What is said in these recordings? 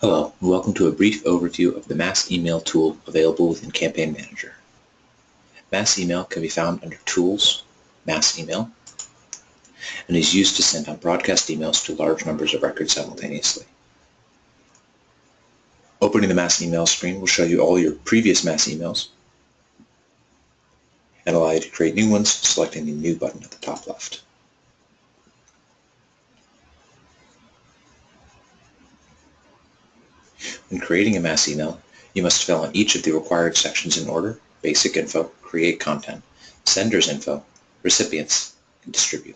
Hello, and welcome to a brief overview of the Mass Email tool available within Campaign Manager. Mass Email can be found under Tools, Mass Email, and is used to send out broadcast emails to large numbers of records simultaneously. Opening the Mass Email screen will show you all your previous Mass emails and allow you to create new ones, selecting the New button at the top left. When creating a mass email, you must fill in each of the required sections in order: Basic Info, Create Content, Senders Info, Recipients, and Distribute.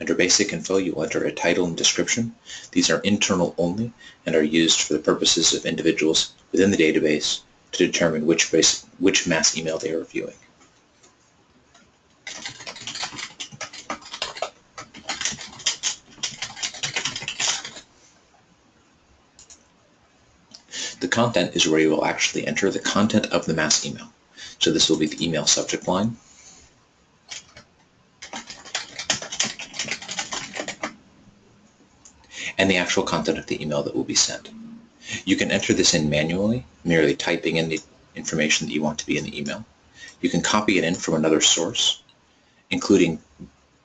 Under Basic Info, you will enter a title and description. These are internal only and are used for the purposes of individuals within the database to determine which mass email they are viewing. The content is where you will actually enter the content of the mass email. So this will be the email subject line, and the actual content of the email that will be sent. You can enter this in manually, merely typing in the information that you want to be in the email. You can copy it in from another source, including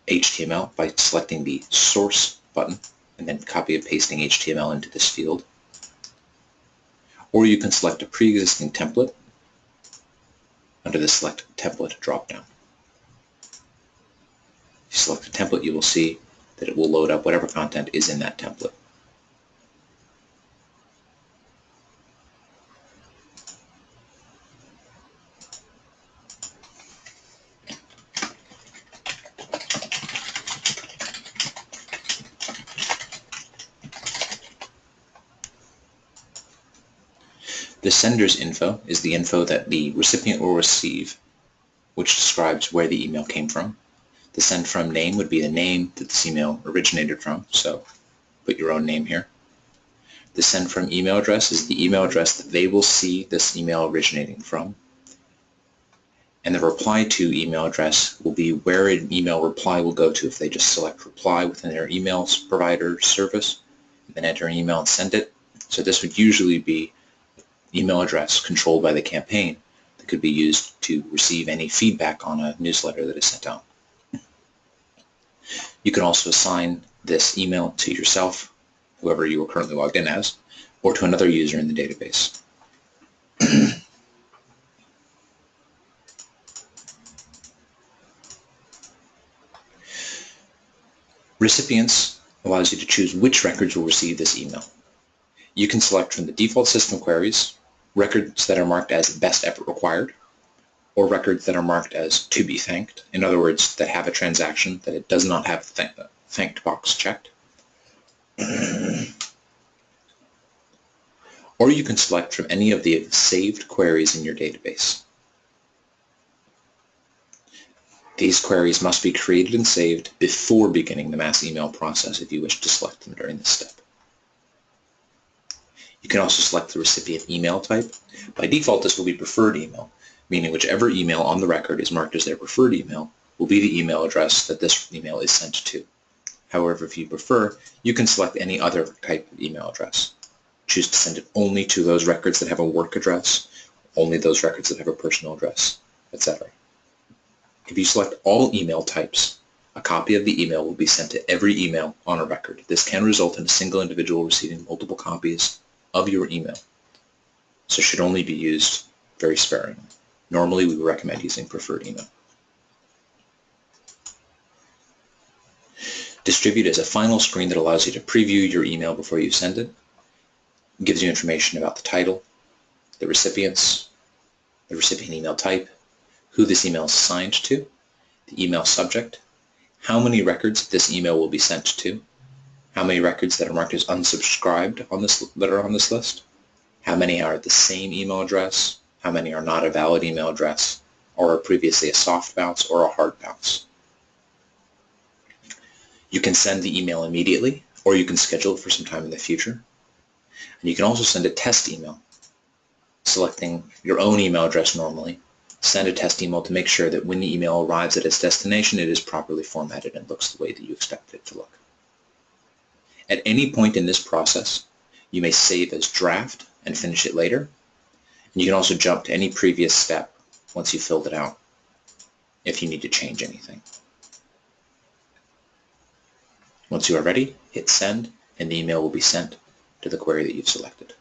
HTML, by selecting the Source button and then copy and pasting HTML into this field. Or you can select a pre-existing template under the Select Template drop-down. If you select a template, you will see that it will load up whatever content is in that template. The sender's info is the info that the recipient will receive, which describes where the email came from. The send from name would be the name that this email originated from, so put your own name here. The send from email address is the email address that they will see this email originating from. And the reply to email address will be where an email reply will go to if they just select reply within their email provider service, and then enter an email and send it. So this would usually be email address controlled by the campaign that could be used to receive any feedback on a newsletter that is sent out. You can also assign this email to yourself, whoever you are currently logged in as, or to another user in the database. Recipients allows you to choose which records will receive this email. You can select from the default system queries records that are marked as best effort required, or records that are marked as to be thanked, in other words, that have a transaction that it does not have the thanked box checked. Or you can select from any of the saved queries in your database. These queries must be created and saved before beginning the mass email process if you wish to select them during this step. You can also select the recipient email type. By default, this will be preferred email, meaning whichever email on the record is marked as their preferred email will be the email address that this email is sent to. However, if you prefer, you can select any other type of email address. Choose to send it only to those records that have a work address, only those records that have a personal address, etc. If you select all email types, a copy of the email will be sent to every email on a record. This can result in a single individual receiving multiple copies of your email, so should only be used very sparingly. Normally, we recommend using preferred email. Distribute is a final screen that allows you to preview your email before you send it. It gives you information about the title, the recipients, the recipient email type, who this email is assigned to, the email subject, how many records this email will be sent to, how many records that are marked as unsubscribed that are on this list, how many are the same email address, how many are not a valid email address, or are previously a soft bounce or a hard bounce. You can send the email immediately, or you can schedule it for some time in the future. And you can also send a test email, selecting your own email address normally. Send a test email to make sure that when the email arrives at its destination, it is properly formatted and looks the way that you expect it to look. At any point in this process, You may save as draft and finish it later. And you can also jump to any previous step once you've filled it out if you need to change anything. Once you are ready, hit send, and the email will be sent to the query that you've selected.